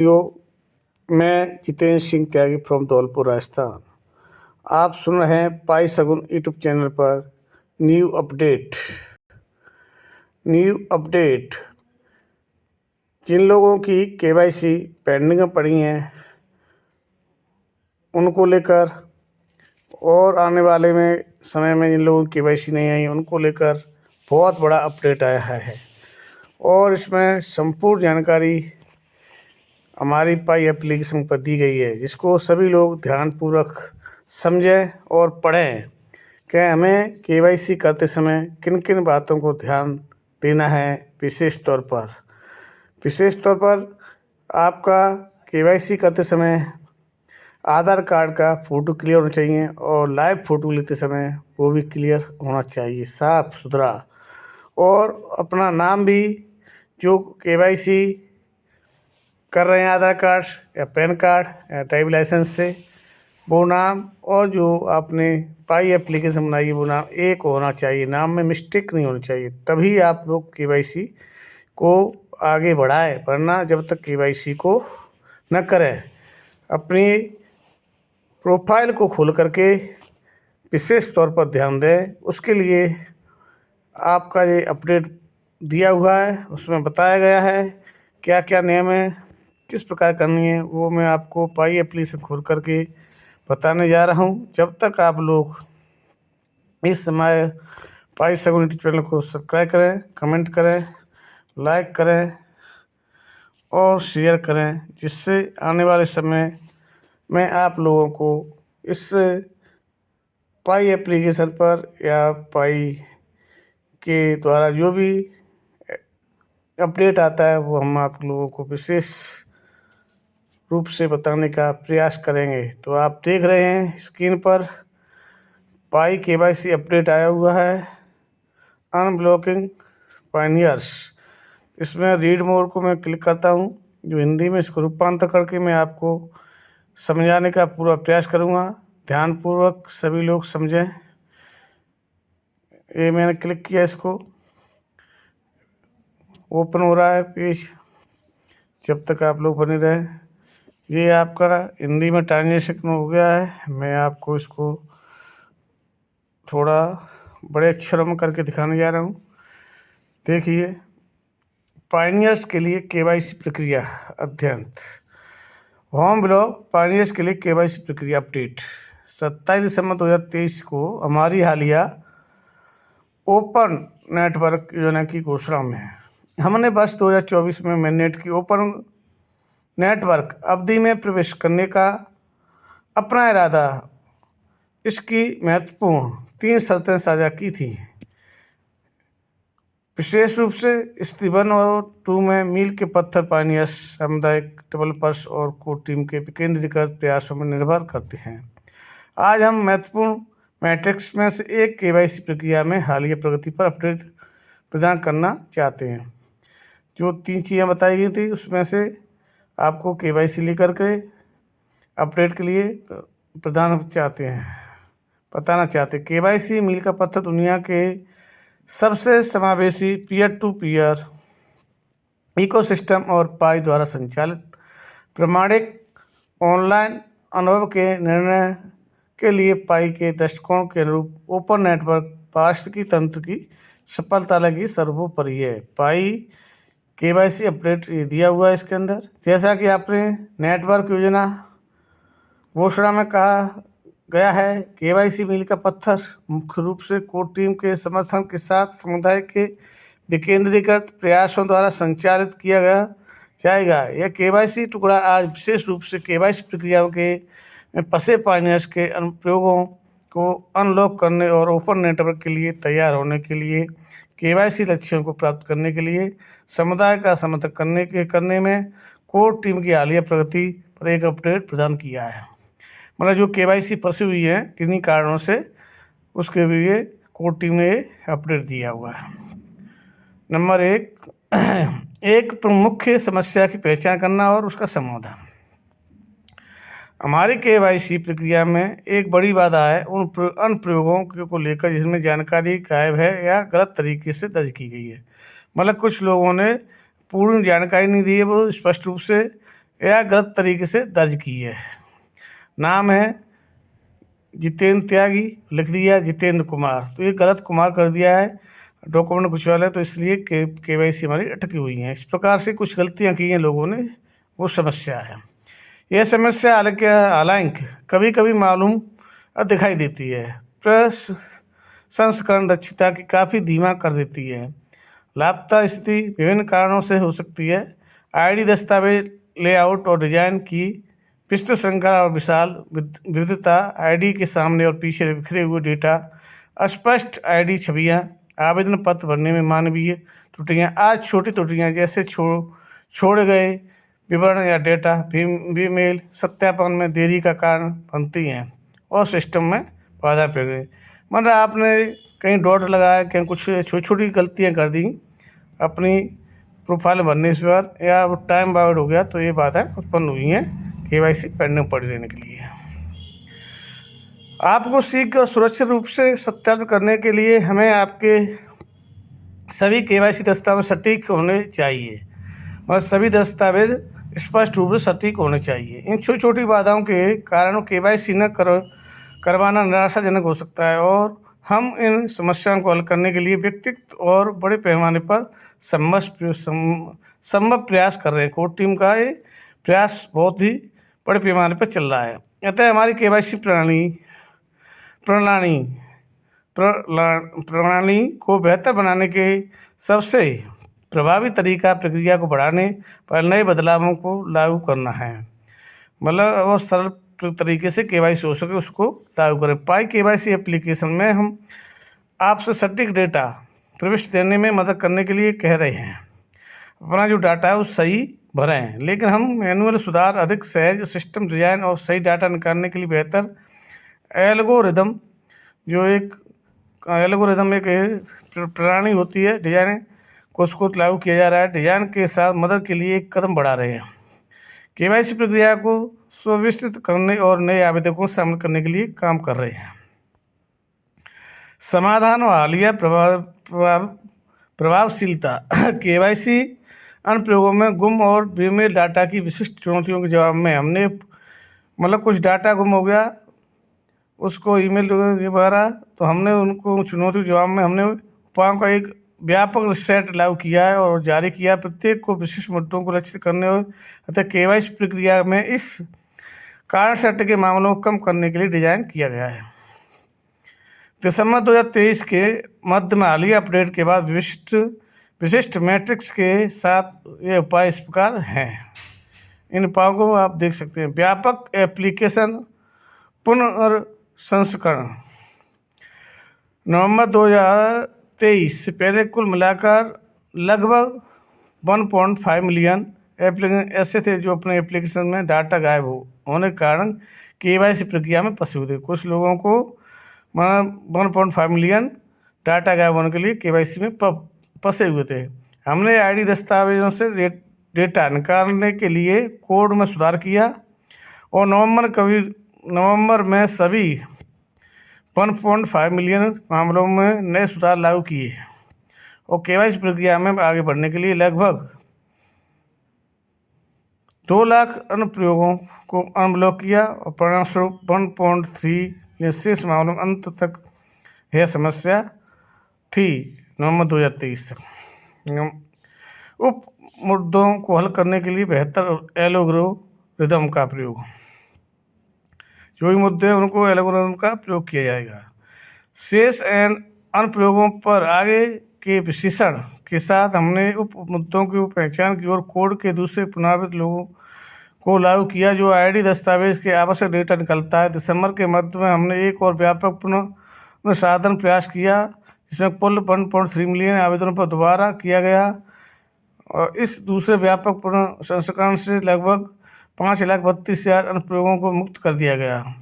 यो मैं जितेंद्र सिंह त्यागी फ्रॉम धौलपुर राजस्थान। आप सुन रहे हैं पाई शगुन यूट्यूब चैनल पर न्यू अपडेट। जिन लोगों की केवाईसी पेंडिंग में पड़ी हैं उनको लेकर और आने वाले में समय में जिन लोगों की केवाईसी नहीं आई उनको लेकर बहुत बड़ा अपडेट आया है और इसमें संपूर्ण जानकारी हमारी पाई एप्लीकेशन पर दी गई है, जिसको सभी लोग ध्यानपूर्वक समझें और पढ़ें कि हमें केवाईसी करते समय किन किन बातों को ध्यान देना है। विशेष तौर पर आपका केवाईसी करते समय आधार कार्ड का फ़ोटो क्लियर होना चाहिए और लाइव फ़ोटो लेते समय वो भी क्लियर होना चाहिए, साफ़ सुथरा। और अपना नाम भी जो केवाईसी कर रहे हैं आधार कार्ड या पैन कार्ड या ड्राइविंग लाइसेंस से, वो नाम और जो आपने पाई एप्लीकेशन बनाई है वो नाम एक होना चाहिए, नाम में मिस्टेक नहीं होनी चाहिए। तभी आप लोग केवाईसी को आगे बढ़ाएं, वरना जब तक केवाईसी को न करें अपनी प्रोफाइल को खोल करके विशेष तौर पर ध्यान दें। उसके लिए आपका ये अपडेट दिया हुआ है, उसमें बताया गया है क्या क्या नियम है, किस प्रकार करनी है, वो मैं आपको पाई एप्लीकेशन खोल करके बताने जा रहा हूँ। जब तक आप लोग इस समय पाई शगुन यूट्यूब चैनल को सब्सक्राइब करें, कमेंट करें, लाइक करें और शेयर करें, जिससे आने वाले समय में आप लोगों को इस पाई एप्लीकेशन पर या पाई के द्वारा जो भी अपडेट आता है वो हम आप लोगों को विशेष रूप से बताने का प्रयास करेंगे। तो आप देख रहे हैं स्क्रीन पर पाई केवाईसी अपडेट आया हुआ है, अनब्लॉकिंग पायनियर्स। इसमें रीड मोर को मैं क्लिक करता हूँ, जो हिंदी में इसको रूपांतर करके मैं आपको समझाने का पूरा प्रयास करूँगा। ध्यानपूर्वक सभी लोग समझें। ये मैंने क्लिक किया, इसको ओपन हो रहा है पेज, जब तक आप लोग बने रहें। ये आपका हिंदी में ट्रांजेक्शन हो गया है। मैं आपको इसको थोड़ा बड़े अक्षरों में करके दिखाने जा रहा हूँ। देखिए, पायनियर्स के लिए केवाईसी प्रक्रिया अध्ययन, होम ब्लॉग पायनियर्स के लिए केवाईसी प्रक्रिया अपडेट 27 दिसंबर 2023 को हमारी हालिया ओपन नेटवर्क योजना की घोषणा में हमने वर्ष 2024 में मैननेट की ओपन नेटवर्क अवधि में प्रवेश करने का अपना इरादा, इसकी महत्वपूर्ण 3 शर्तें साझा की थी। विशेष रूप से स्थिति 1 और 2 में मील के पत्थर पायनियर्स सामुदायिक डेवलपर्स और कोर टीम के विकेंद्रीकृत प्रयासों में निर्भर करते हैं। आज हम महत्वपूर्ण मैट्रिक्स में से एक केवाईसी प्रक्रिया में हालिया प्रगति पर अपडेट प्रदान करना चाहते हैं। जो 3 चीज़ें बताई गई थी उसमें से आपको केवाईसी लेकर के अपडेट के लिए बताना चाहते हैं। केवाईसी मील का पत्थर दुनिया के सबसे समावेशी पीयर टू पीयर इकोसिस्टम और पाई द्वारा संचालित प्रमाणिक ऑनलाइन अनुभव के निर्णय के लिए पाई के दृष्टिकोण के अनुरूप ओपन नेटवर्क पारिस्थितिकी तंत्र की सफलता लगी सर्वोपरि है। पाई केवाईसी अपडेट दिया हुआ है इसके अंदर। जैसा कि आपने नेटवर्क योजना घोषणा में कहा गया है, केवाईसी मील का पत्थर मुख्य रूप से कोर टीम के समर्थन के साथ समुदाय के विकेंद्रीकृत प्रयासों द्वारा संचालित किया जाएगा। यह केवाईसी टुकड़ा आज विशेष रूप से केवाईसी प्रक्रियाओं के फंसे पायनियर्स के अनुप्रयोगों को अनलॉक करने और ओपन नेटवर्क के लिए तैयार होने के लिए केवाईसी लक्ष्यों को प्राप्त करने के लिए समुदाय का समर्थन करने में कोर टीम की हालिया प्रगति पर एक अपडेट प्रदान किया है। मतलब जो केवाईसी फंसी हुई है किन्हीं कारणों से, उसके लिए कोर टीम ने अपडेट दिया हुआ है। नंबर 1, एक प्रमुख समस्या की पहचान करना और उसका समाधान। हमारी केवाईसी प्रक्रिया में एक बड़ी बाधा है उन अनुप्रयोगों को लेकर जिसमें जानकारी गायब है या गलत तरीके से दर्ज की गई है। मतलब कुछ लोगों ने पूर्ण जानकारी नहीं दी है, वो स्पष्ट रूप से या गलत तरीके से दर्ज की है। नाम है जितेंद्र त्यागी, लिख दिया जितेंद्र कुमार, तो ये गलत कुमार कर दिया है डॉक्यूमेंट कुछ वाले, तो इसलिए KYC हमारी अटकी हुई है। इस प्रकार से कुछ गलतियां की हैं लोगों ने, वो समस्या है। यह समस्या हालांकि कभी कभी मालूम दिखाई देती है। प्रसंस्करण दक्षता की काफ़ी धीमा कर देती है। लापता स्थिति विभिन्न कारणों से हो सकती है। ID दस्तावेज लेआउट और डिजाइन की विस्तृत श्रृंखला और विशाल विविधता, ID के सामने और पीछे बिखरे हुए डेटा, अस्पष्ट ID छवियां, आवेदन पत्र भरने में मानवीय त्रुटियां, आज छोटी त्रुटियां जैसे छोड़े गए विवरण या डेटा ईमेल सत्यापन में देरी का कारण बनती हैं और सिस्टम में बाधा पड़ गई। मतलब आपने कहीं डॉट लगाया, कहीं कुछ छोटी छोटी गलतियां कर दी अपनी प्रोफाइल भरने पर, या वो टाइम बाउंड हो गया, तो ये बातें उत्पन्न हुई हैं KYC पेंडिंग पड़ी रहने के लिए। आपको शीघ्र और सुरक्षित रूप से सत्यापित करने के लिए हमें आपके सभी KYC दस्तावेज सटीक होने चाहिए, और सभी दस्तावेज स्पष्ट रूप से सटीक होने चाहिए। इन छोटी छोटी बाधाओं के कारण KYC न करवाना निराशाजनक हो सकता है, और हम इन समस्याओं को हल करने के लिए व्यक्तिगत और बड़े पैमाने पर संभव प्रयास कर रहे हैं। कोर टीम का ये प्रयास बहुत ही बड़े पैमाने पर चल रहा है। अतः हमारी KYC प्रणाली को बेहतर बनाने के सबसे प्रभावी तरीका प्रक्रिया को बढ़ाने पर नए बदलावों को लागू करना है। मतलब वो सरल तरीके से KYC हो सके उसको लागू करें। पाई KYC एप्लीकेशन में हम आपसे सटीक डेटा प्रविष्टि देने में मदद करने के लिए कह रहे हैं। अपना जो डाटा है वो सही भरें, लेकिन हम मैनुअल सुधार, अधिक सहज सिस्टम डिजाइन और सही डाटा निकालने के लिए बेहतर एल्गोरिदम, जो एक प्रणाली होती है डिजाइन को, उसको लागू किया जा रहा है। डिजाइन के साथ मदद के लिए एक कदम बढ़ा रहे हैं। KYC प्रक्रिया को सुव्यवस्थित करने और नए आवेदकों को शामिल करने के लिए काम कर रहे हैं। समाधान और हालिया प्रभावशीलता KYC अनुप्रयोगों में गुम और बेमेल डाटा की विशिष्ट चुनौतियों के जवाब में हमने मतलब कुछ डाटा गुम हो गया उसको ईमेल के द्वारा, तो हमने उनको चुनौती के जवाब में हमने उपायों का एक व्यापक सेट लागू किया है और जारी किया। प्रत्येक को विशिष्ट मुद्दों को लक्षित करने और अतः KYC प्रक्रिया में इस कारण सेट के मामलों को कम करने के लिए डिजाइन किया गया है। दिसंबर 2023 के मध्य में हालिया अपडेट के बाद विशिष्ट मैट्रिक्स के साथ ये उपाय इस प्रकार हैं। इन उपायों को आप देख सकते हैं। व्यापक एप्लीकेशन पुनर्संस्करण। नवंबर 2023 से पहले कुल मिलाकर लगभग 1.5 मिलियन एप्लीकेशन ऐसे थे जो अपने एप्लीकेशन में डाटा गायब होने के कारण KYC प्रक्रिया में फंसे हुए थे। कुछ लोगों को 1.5 मिलियन डाटा गायब होने के लिए KYC में फंसे हुए थे। हमने ID दस्तावेजों से डेटा निकालने के लिए कोड में सुधार किया और नवंबर में सभी 1.5 मिलियन मामलों में नए सुधार लागू किए और KYC प्रक्रिया में आगे बढ़ने के लिए लगभग 2 लाख अनुप्रयोगों को अनब्लॉक किया और परिणामस्वरूप 1.3 या शेष मामलों में अंत तक यह समस्या थी। नवंबर 2023 तक उप मुद्दों को हल करने के लिए बेहतर एल्गोरिदम का प्रयोग, जो भी मुद्दे हैं उनको एल्गोरिदम का प्रयोग किया जाएगा। शेष अनुप्रयोगों पर आगे के विश्लेषण के साथ हमने उप मुद्दों की पहचान की और कोड के दूसरे पुनरावृत्त लोगों को लागू किया जो ID दस्तावेज के आवश्यक डेटा निकलता है। दिसंबर के मध्य में हमने एक और व्यापक पुनर्साधन प्रयास किया जिसमें कुल 1.3 मिलियन आवेदनों पर दोबारा किया गया और इस दूसरे व्यापक पुनर्संस्करण से लगभग 5,32,000 अनुप्रयोगों को मुक्त कर दिया गया।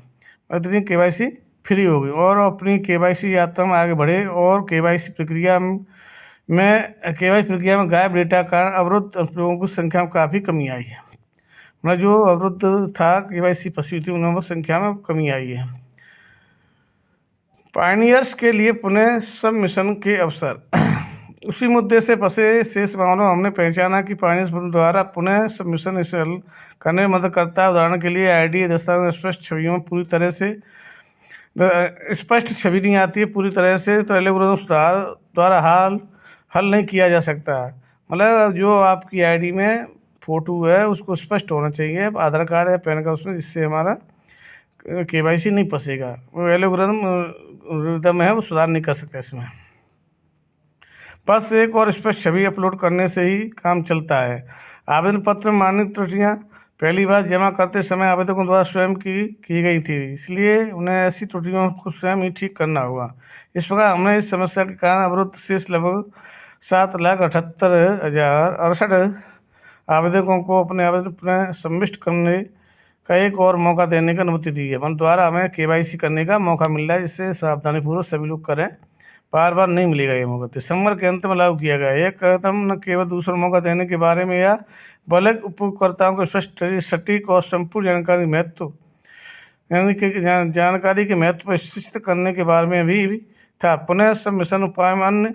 इतनी KYC फ्री हो गई और अपनी KYC यात्रा में आगे बढ़े और KYC प्रक्रिया में गायब डेटा के कारण अवरुद्ध अनुप्रयोगों की संख्या में काफ़ी कमी आई है। मतलब जो अवरुद्ध था KYC फंसी हुई थी उनमें संख्या में कमी आई है। पायनियर्स के लिए पुनः सबमिशन के अवसर। उसी मुद्दे से फंसे शेष मामलों में हमने पहचाना कि फाइनेंस द्वारा पुनः सबमिशन इसे हल करने में मदद करता है। उदाहरण के लिए आईडी दस्तावेज स्पष्ट छवियों में पूरी तरह से स्पष्ट छवि नहीं आती है पूरी तरह से, तो एल्गोरिथम सुधार द्वारा हल नहीं किया जा सकता। मतलब जो आपकी आईडी में फ़ोटो है उसको स्पष्ट होना चाहिए, आधार कार्ड या पैन कार्ड उसमें, जिससे हमारा केवाईसी नहीं फंसेगा। वो एल्गोरिथम है वो सुधार नहीं कर सकता इसमें। बस एक और स्पष्ट छवि अपलोड करने से ही काम चलता है। आवेदन पत्र में माननीय त्रुटियाँ पहली बार जमा करते समय आवेदकों द्वारा स्वयं की गई थी, इसलिए उन्हें ऐसी त्रुटियों को स्वयं ही ठीक करना होगा। इस प्रकार हमने इस समस्या के कारण अवरुद्ध शेष लगभग 7,78,068 आवेदकों को अपने आवेदन पुनः सबमिट करने का एक और मौका देने की अनुमति दी है। मन द्वारा हमें केवाईसी करने का मौका मिल रहा है, जिससे सावधानीपूर्वक सभी लोग करें, बार बार नहीं मिलेगा ये मौका। दिसंबर के अंत में लागू किया गया यह कदम न केवल दूसरा मौका देने के बारे में या बल्कि उपयोगकर्ताओं को स्पष्ट सटीक और संपूर्ण जानकारी जानकारी के महत्व पर शिक्षित करने के बारे में भी था। पुनः सबमिशन उपाय में अन्य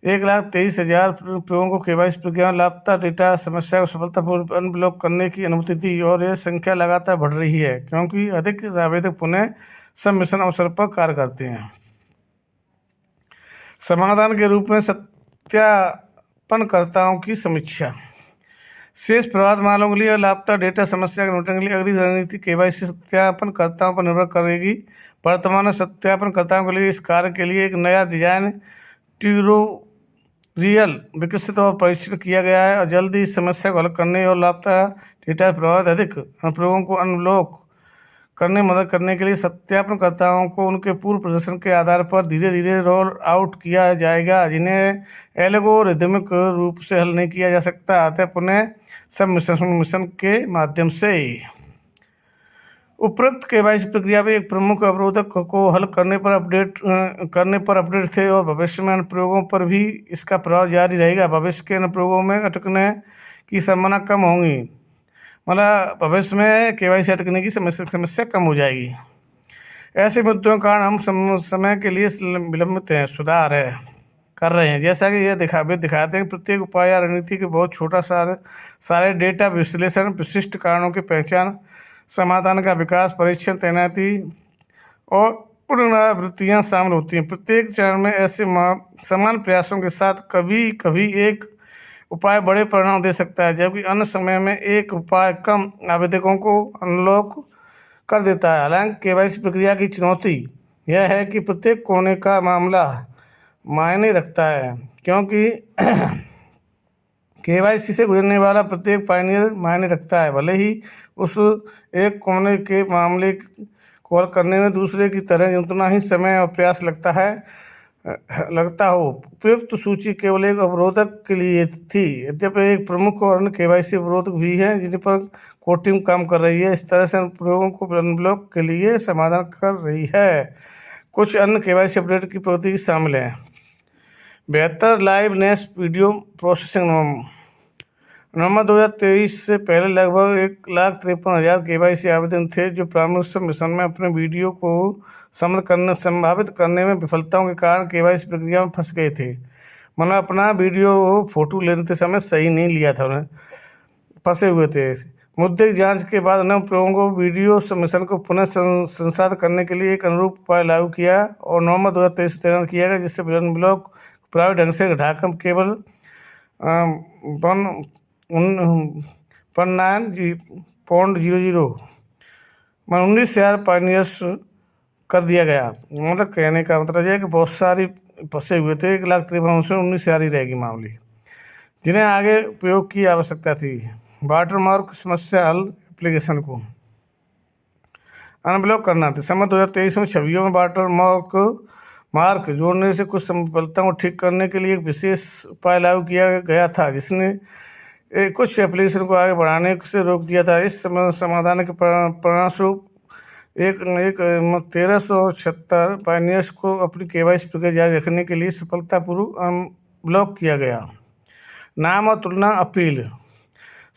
1,23,000 प्रयोगों को केवाईसी प्रक्रिया में लापता डेटा समस्या को सफलतापूर्वक अनब्लॉक करने की अनुमति दी, और यह संख्या लगातार बढ़ रही है क्योंकि अधिक आवेदक पुनः सबमिशन अवसर पर कार्य करते हैं। समाधान के रूप में सत्यापनकर्ताओं की समीक्षा। शेष प्रभावित मामलों के लिए लापता डेटा समस्या के निपटारे के लिए अगली रणनीति केवाईसी सत्यापनकर्ताओं पर निर्भर करेगी। वर्तमान में सत्यापनकर्ताओं के लिए इस कार्य के लिए एक नया डिजाइन ट्यूटोरियल विकसित और परीक्षण किया गया है, और जल्द ही इस समस्या को हल करने और लापता डेटा प्रभावित अधिक अनुप्रयोगों को अनब्लॉक करने में मदद करने के लिए सत्यापनकर्ताओं को उनके पूर्व प्रदर्शन के आधार पर धीरे धीरे रोल आउट किया जाएगा, जिन्हें एल्गोरिदमिक रूप से हल नहीं किया जा सकता। अतः पुनः सबमिशन के माध्यम से उपरोक्त केवाईसी प्रक्रिया में एक प्रमुख अवरोधक को हल करने पर अपडेट थे, और भविष्य में अनुप्रयोगों पर भी इसका प्रभाव जारी रहेगा। भविष्य के अनुप्रयोगों में अटकने की संभावना कम होगी, मतलब भविष्य में केवाईसी अटकने की समस्या कम हो जाएगी। ऐसे मुद्दों के कारण हम समय के लिए विलंबित हैं, सुधार कर रहे हैं। जैसा कि ये दिखाते हैं, प्रत्येक उपाय या रणनीति के बहुत छोटा सारे डेटा विश्लेषण, विशिष्ट कारणों की पहचान, समाधान का विकास, परीक्षण, तैनाती और पुनरावृत्तियाँ शामिल होती हैं। प्रत्येक चरण में ऐसे समान प्रयासों के साथ कभी कभी एक उपाय बड़े परिणाम दे सकता है, जबकि अन्य समय में एक उपाय कम आवेदकों को अनलॉक कर देता है। हालांकि केवाईसी प्रक्रिया की चुनौती यह है कि प्रत्येक कोने का मामला मायने रखता है, क्योंकि केवाईसी से गुजरने वाला प्रत्येक पायनियर मायने रखता है, भले ही उस एक कोने के मामले को हल करने में दूसरे की तरह उतना ही समय और प्रयास लगता हो। उपयुक्त सूची केवल एक अवरोधक के लिए थी, यद्यपि एक प्रमुख और अन्य केवाईसी अवरोधक भी हैं जिन पर कोर टीम काम कर रही है। इस तरह से अनुप्रयोगों को अनब्लॉक के लिए समाधान कर रही है। कुछ अन्य केवाईसी अपडेट की प्रगति शामिल हैं। बेहतर लाइवनेस वीडियो प्रोसेसिंग। नवंबर 2023 से पहले लगभग 1,53,000 केवाईसी आवेदन थे जो प्रारंभिक सबमिशन में अपने वीडियो को संभावित करने में विफलताओं के कारण केवाईसी प्रक्रिया में फंस गए थे। मतलब अपना वीडियो फोटो लेते समय सही नहीं लिया था, उन्हें फंसे हुए थे। मुद्दे की जांच के बाद उन्होंने प्रयोगों को वीडियो सबमिशन को पुनः संसाधित करने के लिए एक अनुरूप उपाय लागू किया और नवंबर 2023 में तैनात किया गया, जिससे ब्लॉक प्रभावी ढंग से घटाकर केवल 19,000 पायनियर्स कर दिया गया। मतलब कहने का मतलब यह है कि बहुत सारी फंसे हुए थे, 1,53,000 से 19,000 ही रहेगी मामले, जिन्हें आगे उपयोग की आवश्यकता थी। वाटरमार्क समस्या हल एप्लीकेशन को अनब्लॉक करना। दिसंबर 2023 में छवियों में वाटरमार्क जोड़ने से कुछ विफलताओं को ठीक करने के लिए एक विशेष उपाय लागू किया गया था, जिसने कुछ एप्लीकेशन को आगे बढ़ाने से रोक दिया था। इस समाधान के परिणामस्वरूप 1,1376 पायनियर्स को अपनी केवाईसी प्रक्रिया जारी रखने के लिए सफलतापूर्वक अनब्लॉक किया गया। नाम और तुलना अपील।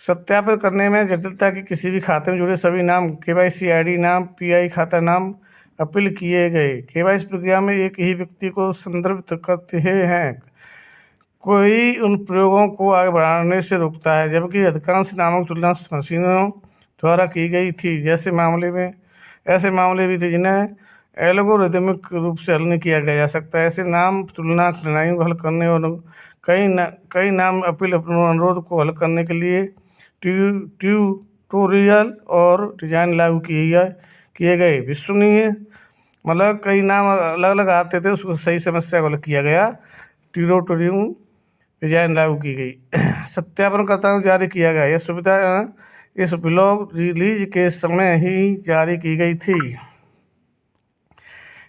सत्यापित करने में जटिलता की किसी भी खाते में जुड़े सभी नाम, केवाईसी आईडी नाम, पीआई खाता नाम अपील किए गए केवाईसी प्रक्रिया में एक ही व्यक्ति को संदर्भित करते हैं। कोई उन प्रयोगों को आगे बढ़ाने से रोकता है, जबकि अधिकांश नामों की तुलना मशीनों द्वारा की गई थी। ऐसे मामले भी थे जिन्हें एल्गोरिदमिक रूप से हल नहीं किया गया जा सकता। ऐसे नाम तुलना कठिनाइयों को हल करने और कई नाम अपील अनुरोध को हल करने के लिए ट्यूटोरियल और डिजाइन लागू किए गए। विश्वसनीय मतलब कई नाम अलग अलग आते थे, उसको सही समस्या को हल किया गया। ट्यूटोरियल डिजाइन लागू की गई। सत्यापनकर्ताओं को जारी किया गया। यह सुविधा इस ब्लॉग रिलीज के समय ही जारी की गई थी,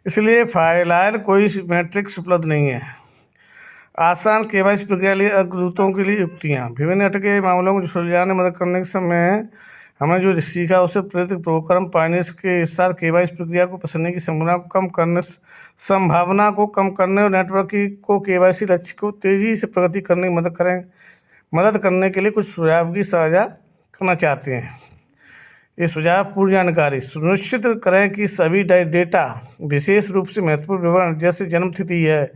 इसलिए फाइलहाल कोई मैट्रिक्स उपलब्ध नहीं है। आसान केवाईसी प्रक्रिया लिए अग्रदूतों के लिए युक्तियाँ। विभिन्न अटके मामलों को सुलझाने में मदद करने के समय हमने जो सीखा उसे प्रेरित प्रोग्राम पाइनियर्स के साथ केवाईसी प्रक्रिया को फंसने की संभावना को कम करने और नेटवर्क को केवाईसी लक्ष्य को तेजी से प्रगति करने की मदद करने के लिए कुछ सुझाव की साझा करना चाहते हैं। ये सुझाव पूर्ण जानकारी सुनिश्चित करें कि सभी डेटा, विशेष रूप से महत्वपूर्ण विवरण जैसे जन्म तिथि है,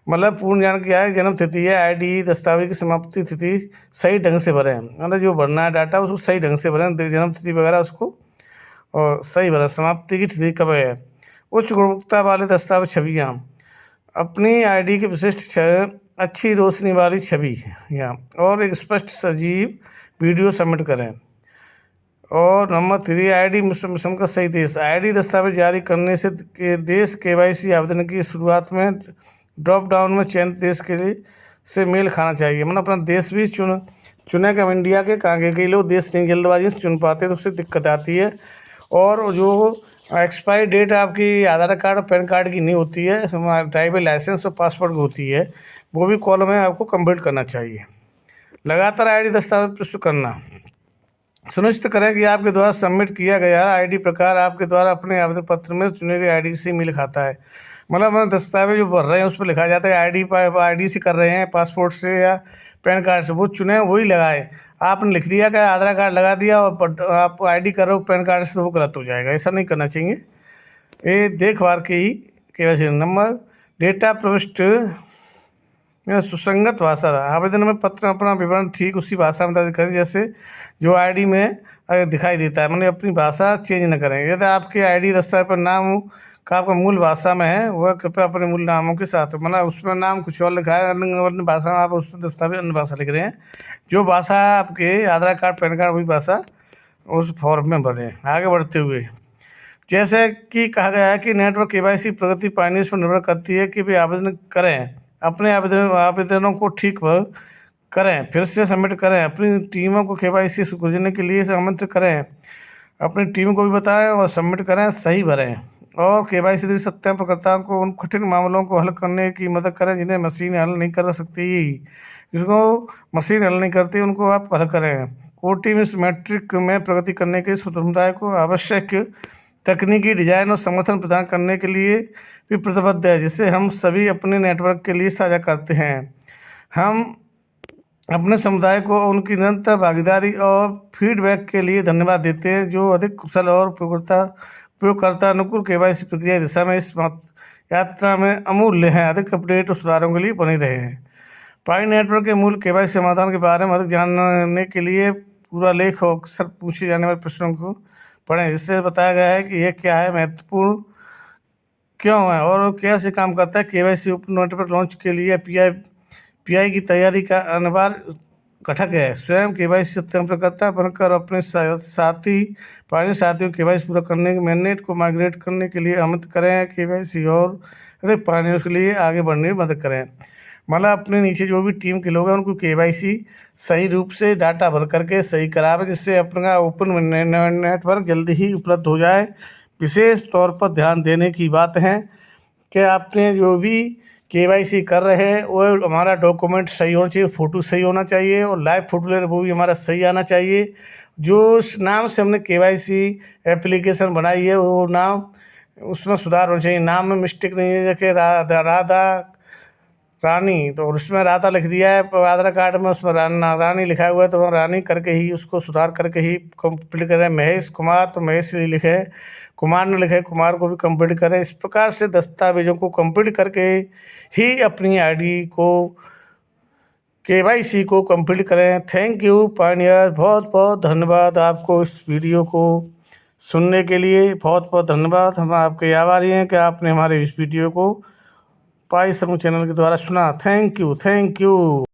मतलब पूर्ण जानकारी है, जन्म तिथि है, आईडी, दस्तावेज की समाप्ति तिथि सही ढंग से भरें। मतलब जो भरना है डाटा उसको सही ढंग से भरें, जन्म तिथि वगैरह उसको और सही भरें। समाप्ति की तिथि कब है। उच्च गुणवत्ता वाले दस्तावेज छवियाँ, अपनी आईडी की विशिष्ट अच्छी रोशनी वाली छवि या और एक स्पष्ट सजीव वीडियो सबमिट करें। और नंबर 3, आईडी मिशन का सही देश। आईडी दस्तावेज जारी करने से देश केवाईसी आवेदन की शुरुआत में ड्रॉप डाउन में चयनित देश के लिए से मेल खाना चाहिए। मतलब अपना देश भी चुने कि हम इंडिया के कई लोग देश नहीं जल्दबाजी से चुन पाते तो उससे दिक्कत आती है। और जो एक्सपायरी डेट आपकी आधार कार्ड और पैन कार्ड की नहीं होती है, ड्राइविंग लाइसेंस और पासपोर्ट की होती है, वो भी कॉलम में आपको कंप्लीट करना चाहिए। लगातार आईडी दस्तावेज प्रस्तुत करना। सुनिश्चित करें कि आपके द्वारा सबमिट किया गया आईडी प्रकार आपके द्वारा अपने आवेदन पत्र में चुने गए आईडी से मेल खाता है। मतलब दस्तावेज जो भर रहे हैं उस पर लिखा जाता है आईडी से कर रहे हैं, पासपोर्ट से या पैन कार्ड से, वो चुने वही लगाए। आपने लिख दिया कि आधार कार्ड लगा दिया और आप आईडी कर रहे हो पैन कार्ड से, तो वो गलत हो जाएगा। ऐसा नहीं करना चाहिए। ये देखभाल के ही केवाईसी। नंबर, डेटा प्रविष्ट सुसंगत भाषा। आवेदन में पत्र अपना विवरण ठीक उसी भाषा में दर्ज करें जैसे जो आईडी में दिखाई देता है। मतलब अपनी भाषा चेंज न करें। यदि आपके आईडी दस्तावेज पर नाम का आपका मूल भाषा में है, वह कृपया अपने मूल नामों के साथ, मतलब उसमें नाम कुछ और लिखा है अन्य भाषा में, आप उसमें दस्तावेज अन्य भाषा लिख रहे हैं, जो भाषा आपके आधार कार्ड पैन कार्ड वही भाषा उस फॉर्म में भरें। आगे बढ़ते हुए, जैसे कि कहा गया है कि नेटवर्क केवाईसी प्रगति पाइनियर्स पर निर्भर करती है कि वे आवेदन करें, अपने आवेदनों को ठीक करें, फिर से सबमिट करें, अपनी टीमों को केवाईसी सुलझाने के लिए आमंत्रित करें, अपनी टीम को भी बताएं और सबमिट करें, सही भरें और केवाईसी सत्यापनकर्ताओं को उन कठिन मामलों को हल करने की मदद करें जिन्हें मशीन हल नहीं कर सकती। जिसको मशीन हल नहीं करती उनको आप हल करें। कोर टीम इस मैट्रिक में प्रगति करने के समुदाय को आवश्यक तकनीकी डिजाइन और समर्थन प्रदान करने के लिए भी प्रतिबद्ध है, जिसे हम सभी अपने नेटवर्क के लिए साझा करते हैं। हम अपने समुदाय को उनकी निरंतर भागीदारी और फीडबैक के लिए धन्यवाद देते हैं, जो अधिक कुशल और उपयोगकर्ता अनुकूल केवाईसी प्रक्रिया की दिशा में इस यात्रा में अमूल्य हैं। अधिक अपडेट और सुधारों के लिए बने रहे हैं। पाइन नेटवर्क के मूल केवाईसी समाधान के बारे में अधिक जानने के लिए पूरा लेख और अक्सर पूछे जाने वाले प्रश्नों को पढ़ें, जिससे बताया गया है कि यह क्या है, महत्वपूर्ण क्यों है और कैसे काम करता है। केवाईसी ओपन नेटवर्क लॉन्च के लिए पीआई की तैयारी का अनिवार्य घटक है। स्वयं केवाईसी सत्यापनकर्ता बनकर अपने साथियों केवाईसी पूरा करने के मैंडेट को माइग्रेट करने के लिए आमंत्रित करें। केवाईसी और अधिक पाइनियर्स के लिए आगे बढ़ने में मदद करें। मतलब अपने नीचे जो भी टीम के लोग हैं उनको केवाईसी सही रूप से डाटा भर करके सही करावे, जिससे अपना ओपन नेटवर्क जल्दी ही उपलब्ध हो जाए। विशेष तौर पर ध्यान देने की बात है कि आपने जो भी केवाईसी कर रहे हैं वो हमारा डॉक्यूमेंट सही होना चाहिए, फ़ोटो सही होना चाहिए और लाइव फ़ोटो ले रहे वो भी हमारा सही आना चाहिए। जो उस नाम से हमने केवाईसी एप्लीकेशन बनाई है वो नाम उसमें सुधार होना चाहिए। नाम में मिस्टेक नहीं है, जैसे राधा रानी, तो उसमें राधा लिख दिया है, आधार कार्ड में उसमें रानी लिखा हुआ है, तो रानी करके ही उसको सुधार करके ही कंप्लीट करें। महेश कुमार, तो महेश लिखे, कुमार ने लिखे, कुमार को भी कंप्लीट करें। इस प्रकार से दस्तावेजों को कंप्लीट करके ही अपनी आईडी को KYC को कंप्लीट करें। थैंक यू पायनियर, बहुत बहुत धन्यवाद आपको इस वीडियो को सुनने के लिए। बहुत बहुत धन्यवाद। हम आपके आभारी हैं कि आपने हमारे इस वीडियो को पाई समूह चैनल के द्वारा सुना। Thank you.